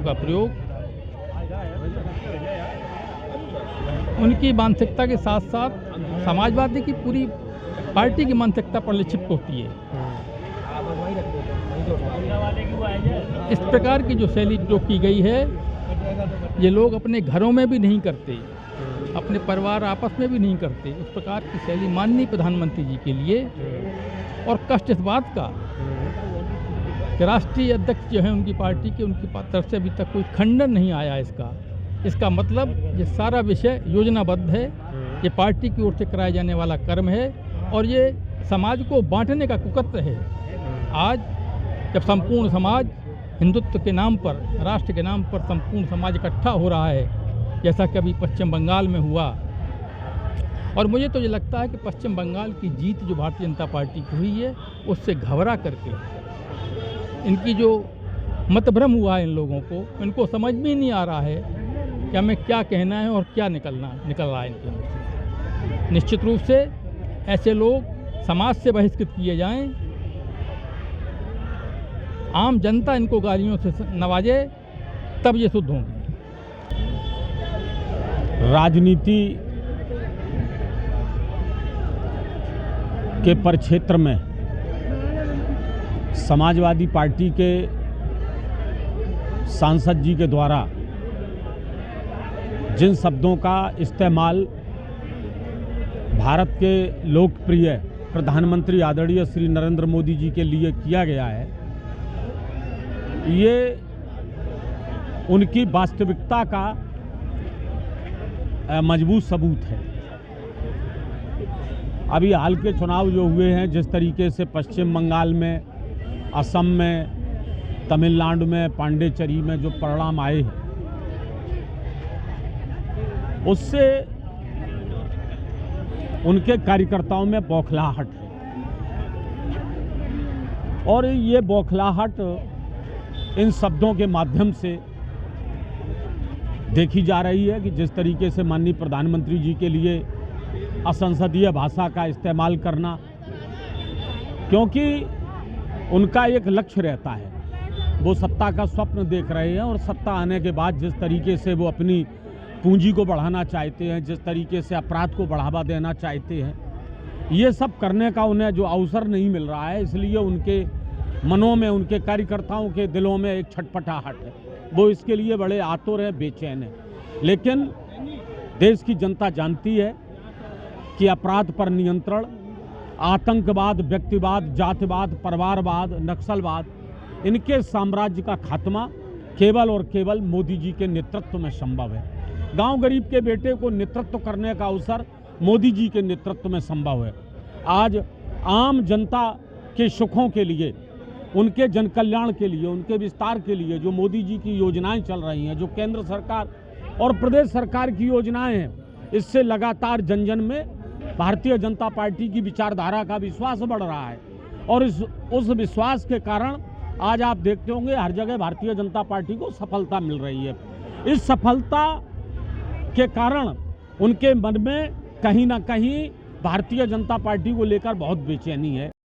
का प्रयोग उनकी मानसिकता के साथ साथ समाजवादी की पूरी पार्टी की मानसिकता पर लिप्त होती है। इस प्रकार की जो शैली प्रयोग की गई है, ये लोग अपने घरों में भी नहीं करते, अपने परिवार आपस में भी नहीं करते। उस प्रकार की शैली माननीय प्रधानमंत्री जी के लिए, और कष्ट इस बात का कि राष्ट्रीय अध्यक्ष जो है उनकी पार्टी के, उनकी तरफ से अभी तक कोई खंडन नहीं आया इसका मतलब ये सारा विषय योजनाबद्ध है, ये पार्टी की ओर से कराया जाने वाला कर्म है और ये समाज को बांटने का कुकर्म है। आज जब संपूर्ण समाज हिंदुत्व के नाम पर, राष्ट्र के नाम पर संपूर्ण समाज इकट्ठा हो रहा है, जैसा कि अभी पश्चिम बंगाल में हुआ, और मुझे तो ये लगता है कि पश्चिम बंगाल की जीत जो भारतीय जनता पार्टी की हुई है, उससे घबरा करके इनकी जो मतभ्रम हुआ है इन लोगों को, इनको समझ में नहीं आ रहा है कि हमें क्या कहना है और क्या निकल रहा है इनके मुँह से। निश्चित रूप से ऐसे लोग समाज से बहिष्कृत किए जाएं, आम जनता इनको गालियों से नवाजे, तब ये शुद्ध होंगे। राजनीति के परिक्षेत्र में समाजवादी पार्टी के सांसद जी के द्वारा जिन शब्दों का इस्तेमाल भारत के लोकप्रिय प्रधानमंत्री आदरणीय श्री नरेंद्र मोदी जी के लिए किया गया है, ये उनकी वास्तविकता का मजबूत सबूत है। अभी हाल के चुनाव जो हुए हैं, जिस तरीके से पश्चिम बंगाल में, असम में, तमिलनाडु में, पांडेचेरी में जो परिणाम आए हैं, उससे उनके कार्यकर्ताओं में बौखलाहट है, और ये बौखलाहट इन शब्दों के माध्यम से देखी जा रही है कि जिस तरीके से माननीय प्रधानमंत्री जी के लिए असंसदीय भाषा का इस्तेमाल करना, क्योंकि उनका एक लक्ष्य रहता है, वो सत्ता का स्वप्न देख रहे हैं, और सत्ता आने के बाद जिस तरीके से वो अपनी पूंजी को बढ़ाना चाहते हैं, जिस तरीके से अपराध को बढ़ावा देना चाहते हैं, ये सब करने का उन्हें जो अवसर नहीं मिल रहा है, इसलिए उनके मनों में, उनके कार्यकर्ताओं के दिलों में एक छटपटाहट है। वो इसके लिए बड़े आतुर हैं, बेचैन हैं। लेकिन देश की जनता जानती है कि अपराध पर नियंत्रण, आतंकवाद, व्यक्तिवाद, जातिवाद, परिवारवाद, नक्सलवाद, इनके साम्राज्य का खात्मा केवल और केवल मोदी जी के नेतृत्व में संभव है। गांव गरीब के बेटे को नेतृत्व करने का अवसर मोदी जी के नेतृत्व में संभव है। आज आम जनता के सुखों के लिए, उनके जन कल्याण के लिए, उनके विस्तार के लिए जो मोदी जी की योजनाएं चल रही हैं, जो केंद्र सरकार और प्रदेश सरकार की योजनाएं हैं, इससे लगातार जन जन में भारतीय जनता पार्टी की विचारधारा का विश्वास बढ़ रहा है, और उस विश्वास के कारण आज आप देखते होंगे हर जगह भारतीय जनता पार्टी को सफलता मिल रही है। इस सफलता के कारण उनके मन में कहीं ना कहीं भारतीय जनता पार्टी को लेकर बहुत बेचैनी है।